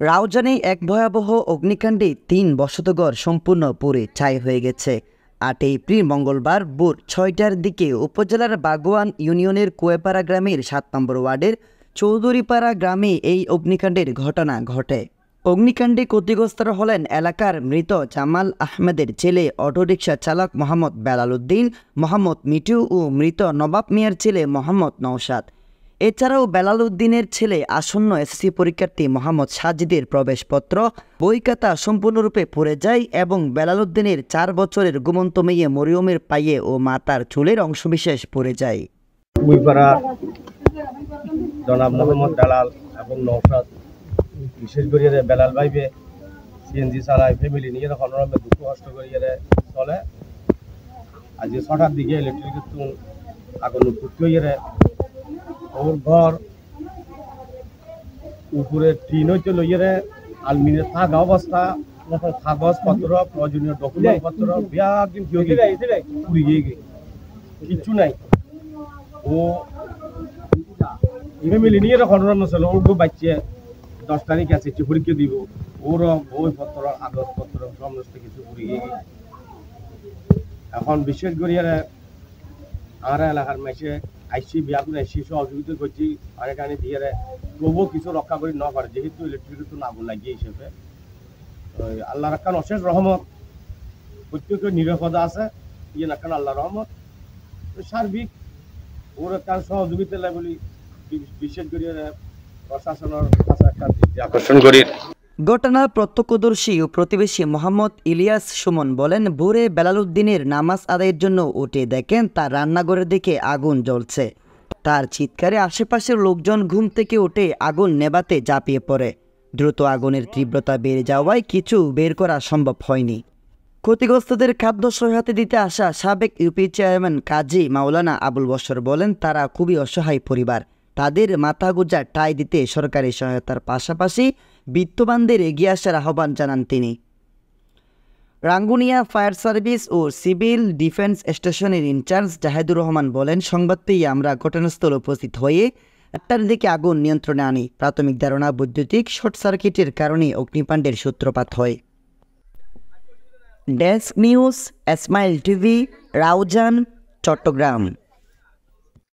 রাউজানে এক ভয়াবহ অগ্নিকাণ্ডে ৩ বসতঘর সম্পূর্ণ পুড়ে ছাই হয়ে গেছে। ৮ এপ্রিল মঙ্গলবার ভোর ৬টার দিকে উপজেলার বাগোয়ান ইউনিয়নের কুয়েপাড়া গ্রামের ৭ নম্বর ওয়ার্ডের চৌধুরীপাড়া গ্রামে এই অগ্নিকাণ্ডের ঘটনা ঘটে। অগ্নিকাণ্ডে ক্ষতিগ্রস্তরা হলেন এলাকার মৃত জামাল আহমেদের ছেলে অটোরিকশা চালক মোহাম্মদ বেলাল উদ্দিন, মোহাম্মদ মিঠু ও মৃত নবাব মিয়ার ছেলে মোহাম্মদ নওশাদ। এছাড়াও বেলাল উদ্দিনের ছেলে আসন্ন এসএসসি পরীক্ষার্থী মোহাম্মদ সাজিদের প্রবেশপত্র, বই খাতা সম্পূর্ণরূপে পুড়ে যায় এবং বেলাল উদ্দিনের ৪ বছরের ঘুমন্ত মেয়ে মরিয়মের পায়ে ও মাথার চুলের অংশবিশেষ পুড়ে যায়। জনাব মোহাম্মদ বেলাল এবং নওশাদ, বিশেষ করে বেলাল ভাইবে সিএনজি চালায়, ফ্যামিলি নিয়ে হনরমে দুঃখ কষ্ট করিয়ে চলে। আজ ৬টার দিকে ইলেকট্রিক আগুন উৎপত্তি হয়ে ওর ঘর উপরে টিন হইতে লইয়ে আলমিনে থাকা অবস্থা, কাগজপত্র, প্রয়োজনীয় ডকুমেন্ট পত্র পুড়িয়ে কিচ্ছু নাই। ও ফ্যামিলি নিয়ে হনরমে চলে, ওর বাচ্চা 10 তারিখ আছে পরীক্ষা দিব, ওর বইপত্র কাগজপত্র সমস্ত কিছু পুড়িয়ে এখন বিশেষ করে আমার এলাকার মেসে আইসি বিয়া করে আইসি সহযোগিতা করছি অনেক আনি দিয়ে তবুও কিছু রক্ষা করি না পারে, যেহেতু ইলেকট্রিক আগুন লাগিয়ে হিসেবে আল্লাহর একখান অশেষ রহমত, প্রত্যেকের নিরাপদা আছে ইয়ে একখান আল্লাহ রহমত। সার্বিক ওর একখান সহযোগিতা লাগে বলি বিশেষ করে প্রশাসনের কাছে একটা দৃষ্টি আকর্ষণ করি। ঘটনার প্রত্যক্ষদর্শী ও প্রতিবেশী মোহাম্মদ ইলিয়াস সুমন বলেন, ভোরে বেলাল উদ্দিনের নামাজ আদায়ের জন্য উঠে দেখেন তার রান্নাঘরের দিকে আগুন জ্বলছে। তার চিৎকারে আশেপাশের লোকজন ঘুম থেকে উঠে আগুন নেভাতে ঝাঁপিয়ে পড়ে। দ্রুত আগুনের তীব্রতা বেড়ে যাওয়ায় কিছু বের করা সম্ভব হয়নি। ক্ষতিগ্রস্তদের খাদ্য সহায়তা দিতে আসা সাবেক ইউপি চেয়ারম্যান কাজী মাওলানা আবুল বশর বলেন, তারা খুবই অসহায় পরিবার, তাদের মাথা গোঁজা ঠাঁই দিতে সরকারি সহায়তার পাশাপাশি বিত্তবানদের এগিয়ে আসার আহ্বান জানান তিনি। রাঙ্গুনিয়া ফায়ার সার্ভিস ও সিভিল ডিফেন্স স্টেশনের ইনচার্জ জাহেদুর রহমান বলেন, সংবাদ পেয়ে আমরা ঘটনাস্থলে উপস্থিত হয়ে 8টার দিকে আগুন নিয়ন্ত্রণে আনি। প্রাথমিক ধারণা বৈদ্যুতিক শর্ট সার্কিটের কারণে অগ্নিকাণ্ডের সূত্রপাত হয়। Desk news, smile TV, Raozan, Chittagong.